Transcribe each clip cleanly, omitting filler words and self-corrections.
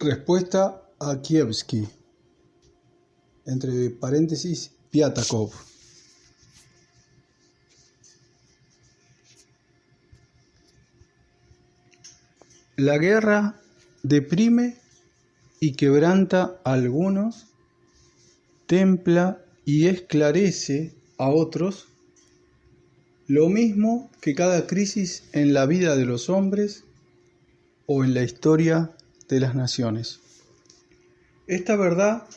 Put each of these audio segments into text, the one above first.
Respuesta a Kievski, entre paréntesis, Piatakov. La guerra deprime y quebranta a algunos, templa y esclarece a otros, lo mismo que cada crisis en la vida de los hombres o en la historia de las naciones. Esta verdad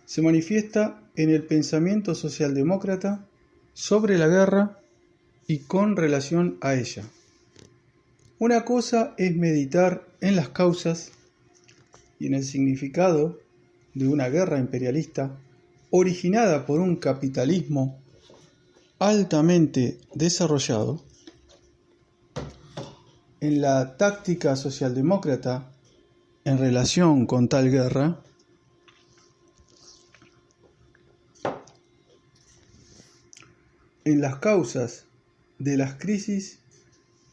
se manifiesta en el pensamiento socialdemócrata sobre la guerra y con relación a ella. Una cosa es meditar en las causas y en el significado de una guerra imperialista originada por un capitalismo altamente desarrollado. En la táctica socialdemócrata en relación con tal guerra, en las causas de las crisis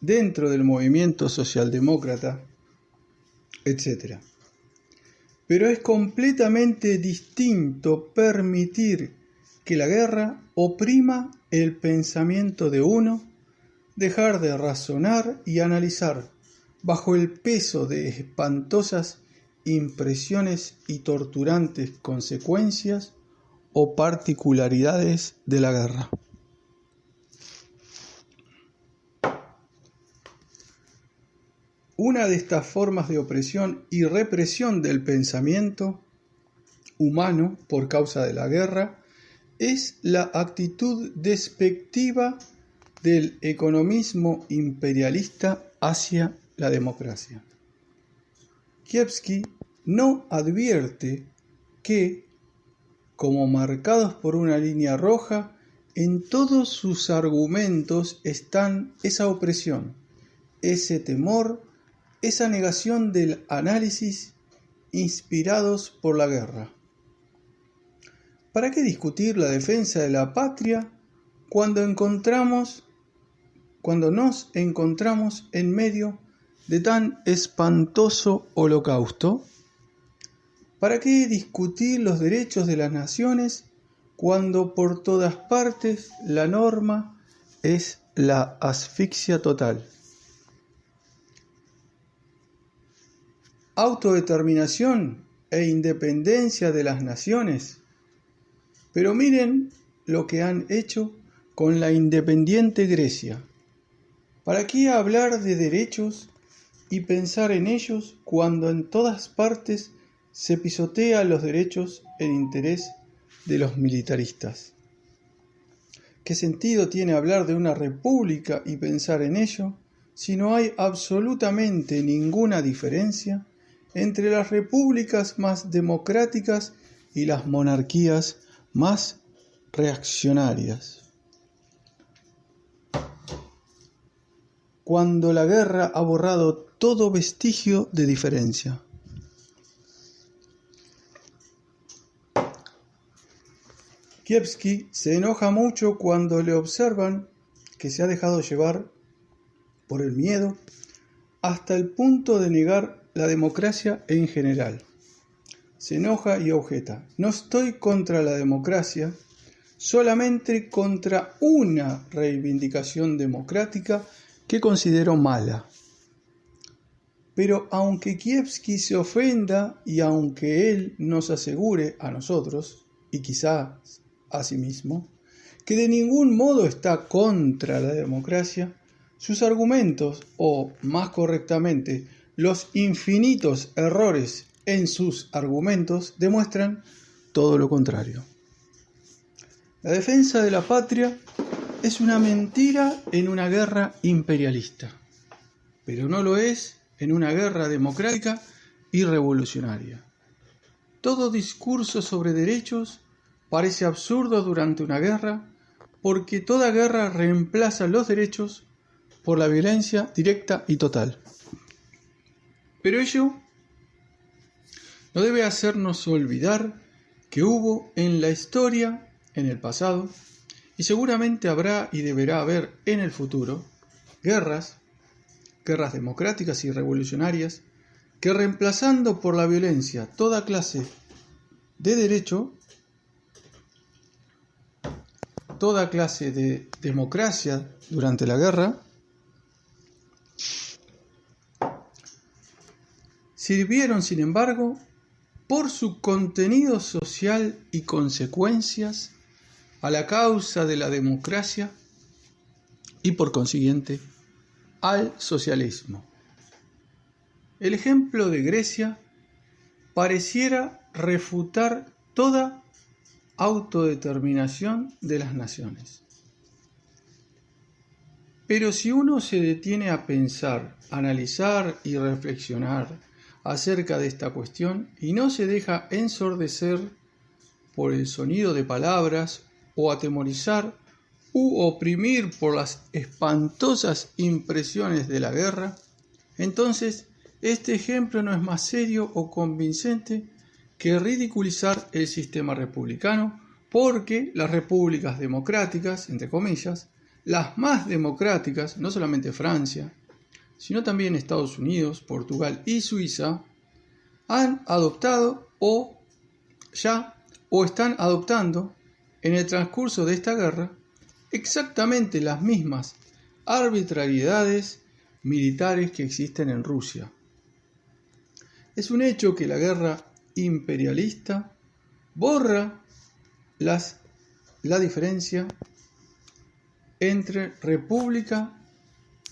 dentro del movimiento socialdemócrata, etc. Pero es completamente distinto permitir que la guerra oprima el pensamiento de uno, dejar de razonar y analizar bajo el peso de espantosas impresiones y torturantes consecuencias o particularidades de la guerra. Una de estas formas de opresión y represión del pensamiento humano por causa de la guerra es la actitud despectiva del economismo imperialista hacia la democracia. Kievski no advierte que, como marcados por una línea roja, en todos sus argumentos están esa opresión, ese temor, esa negación del análisis inspirados por la guerra. ¿Para qué discutir la defensa de la patria cuando nos encontramos en medio de tan espantoso holocausto? ¿Para qué discutir los derechos de las naciones cuando por todas partes la norma es la asfixia total? Autodeterminación e independencia de las naciones. Pero miren lo que han hecho con la independiente Grecia. ¿Para qué hablar de derechos y pensar en ellos cuando en todas partes se pisotea los derechos en interés de los militaristas? ¿Qué sentido tiene hablar de una república y pensar en ello si no hay absolutamente ninguna diferencia entre las repúblicas más democráticas y las monarquías más reaccionarias? Cuando la guerra ha borrado todo vestigio de diferencia. Kievski se enoja mucho cuando le observan que se ha dejado llevar por el miedo hasta el punto de negar la democracia en general. Se enoja y objeta: no estoy contra la democracia, solamente contra una reivindicación democrática que considero mala. Pero aunque Kievski se ofenda y aunque él nos asegure a nosotros, y quizás a sí mismo, que de ningún modo está contra la democracia, sus argumentos, o más correctamente, los infinitos errores en sus argumentos, demuestran todo lo contrario. La defensa de la patria es una mentira en una guerra imperialista, pero no lo es en una guerra democrática y revolucionaria. Todo discurso sobre derechos parece absurdo durante una guerra, porque toda guerra reemplaza los derechos por la violencia directa y total. Pero ello no debe hacernos olvidar que hubo en la historia, en el pasado, y seguramente habrá y deberá haber en el futuro, guerras democráticas y revolucionarias que reemplazando por la violencia toda clase de derecho, toda clase de democracia durante la guerra, sirvieron, sin embargo, por su contenido social y consecuencias a la causa de la democracia y, por consiguiente, al socialismo. El ejemplo de Grecia pareciera refutar toda autodeterminación de las naciones. Pero si uno se detiene a pensar, analizar y reflexionar acerca de esta cuestión y no se deja ensordecer por el sonido de palabras o atemorizar u oprimir por las espantosas impresiones de la guerra, entonces este ejemplo no es más serio o convincente que ridiculizar el sistema republicano, porque las repúblicas democráticas, entre comillas, las más democráticas, no solamente Francia, sino también Estados Unidos, Portugal y Suiza, han adoptado o están adoptando en el transcurso de esta guerra exactamente las mismas arbitrariedades militares que existen en Rusia. Es un hecho que la guerra imperialista borra la diferencia entre república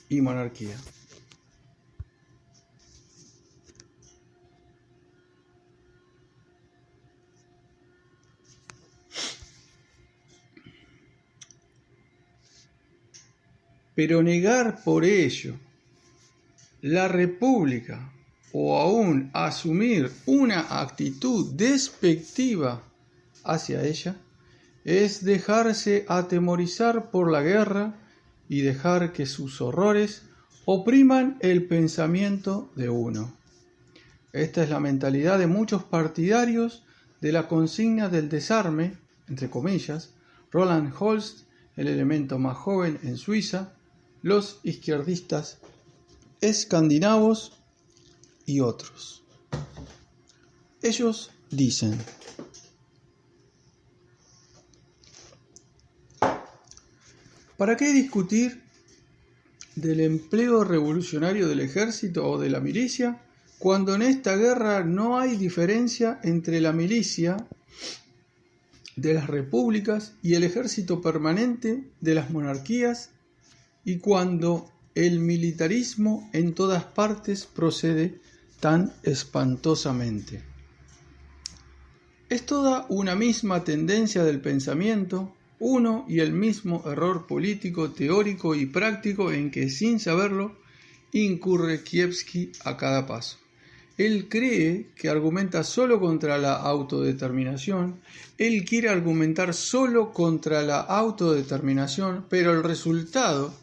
y monarquía. Pero negar por ello la república o aún asumir una actitud despectiva hacia ella es dejarse atemorizar por la guerra y dejar que sus horrores opriman el pensamiento de uno. Esta es la mentalidad de muchos partidarios de la consigna del desarme, entre comillas, Roland Holst, el elemento más joven en Suiza, los izquierdistas escandinavos y otros. Ellos dicen: ¿para qué discutir del empleo revolucionario del ejército o de la milicia cuando en esta guerra no hay diferencia entre la milicia de las repúblicas y el ejército permanente de las monarquías, y cuando el militarismo en todas partes procede tan espantosamente? Es toda una misma tendencia del pensamiento, uno y el mismo error político, teórico y práctico en que, sin saberlo, incurre Kiepski a cada paso. Él cree que argumenta solo contra la autodeterminación, él quiere argumentar solo contra la autodeterminación, pero el resultado,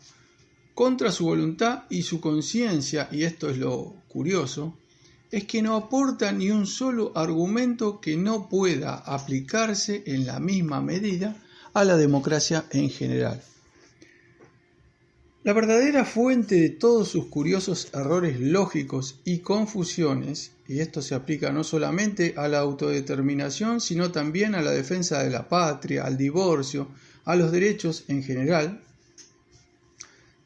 contra su voluntad y su conciencia, y esto es lo curioso, es que no aporta ni un solo argumento que no pueda aplicarse en la misma medida a la democracia en general. La verdadera fuente de todos sus curiosos errores lógicos y confusiones, y esto se aplica no solamente a la autodeterminación, sino también a la defensa de la patria, al divorcio, a los derechos en general,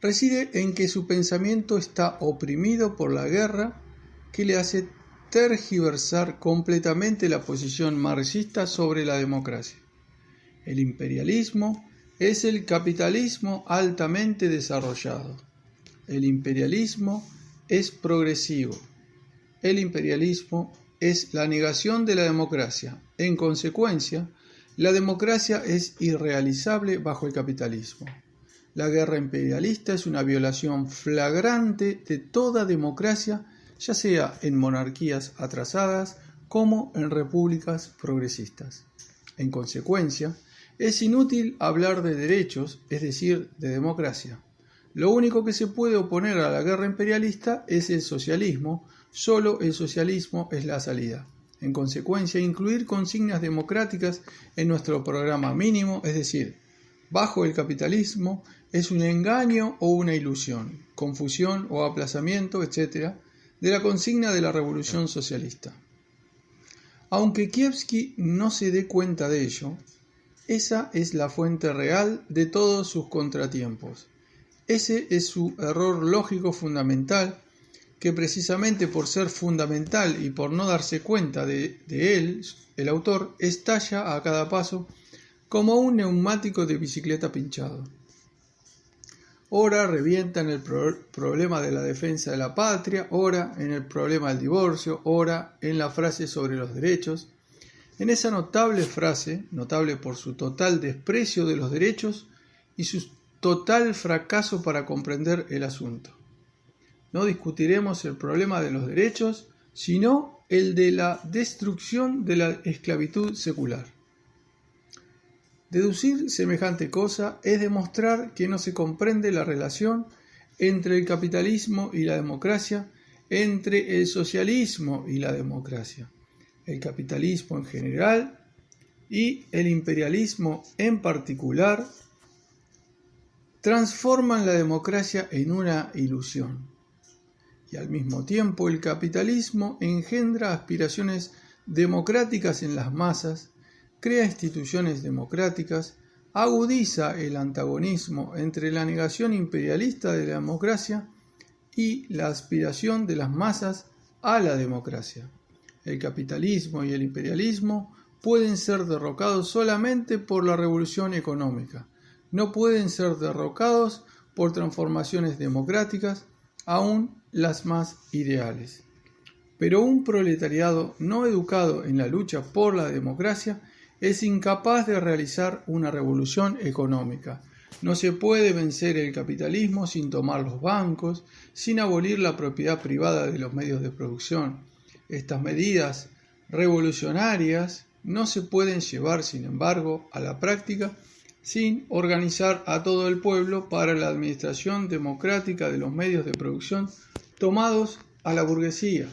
reside en que su pensamiento está oprimido por la guerra, que le hace tergiversar completamente la posición marxista sobre la democracia. El imperialismo es el capitalismo altamente desarrollado. El imperialismo es progresivo. El imperialismo es la negación de la democracia. En consecuencia, la democracia es irrealizable bajo el capitalismo. La guerra imperialista es una violación flagrante de toda democracia, ya sea en monarquías atrasadas como en repúblicas progresistas. En consecuencia, es inútil hablar de derechos, es decir, de democracia. Lo único que se puede oponer a la guerra imperialista es el socialismo, solo el socialismo es la salida. En consecuencia, incluir consignas democráticas en nuestro programa mínimo, es decir, bajo el capitalismo, es un engaño o una ilusión, confusión o aplazamiento, etc., de la consigna de la Revolución Socialista. Aunque Kiepski no se dé cuenta de ello, esa es la fuente real de todos sus contratiempos. Ese es su error lógico fundamental, que precisamente por ser fundamental y por no darse cuenta de él, el autor estalla a cada paso como un neumático de bicicleta pinchado. Ora revienta en el problema de la defensa de la patria, ora en el problema del divorcio, ora en la frase sobre los derechos. En esa notable frase, notable por su total desprecio de los derechos y su total fracaso para comprender el asunto. No discutiremos el problema de los derechos, sino el de la destrucción de la esclavitud secular. Deducir semejante cosa es demostrar que no se comprende la relación entre el capitalismo y la democracia, entre el socialismo y la democracia, el capitalismo en general y el imperialismo en particular, transforman la democracia en una ilusión. Y al mismo tiempo el capitalismo engendra aspiraciones democráticas en las masas, crea instituciones democráticas, agudiza el antagonismo entre la negación imperialista de la democracia y la aspiración de las masas a la democracia. El capitalismo y el imperialismo pueden ser derrocados solamente por la revolución económica, no pueden ser derrocados por transformaciones democráticas, aun las más ideales. Pero un proletariado no educado en la lucha por la democracia es incapaz de realizar una revolución económica. No se puede vencer el capitalismo sin tomar los bancos, sin abolir la propiedad privada de los medios de producción. Estas medidas revolucionarias no se pueden llevar, sin embargo, a la práctica sin organizar a todo el pueblo para la administración democrática de los medios de producción tomados a la burguesía,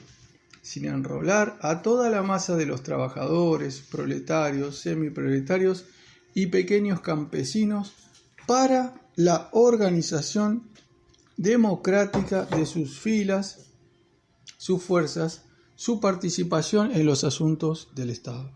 sin enrolar a toda la masa de los trabajadores, proletarios, semiproletarios y pequeños campesinos para la organización democrática de sus filas, sus fuerzas, su participación en los asuntos del Estado.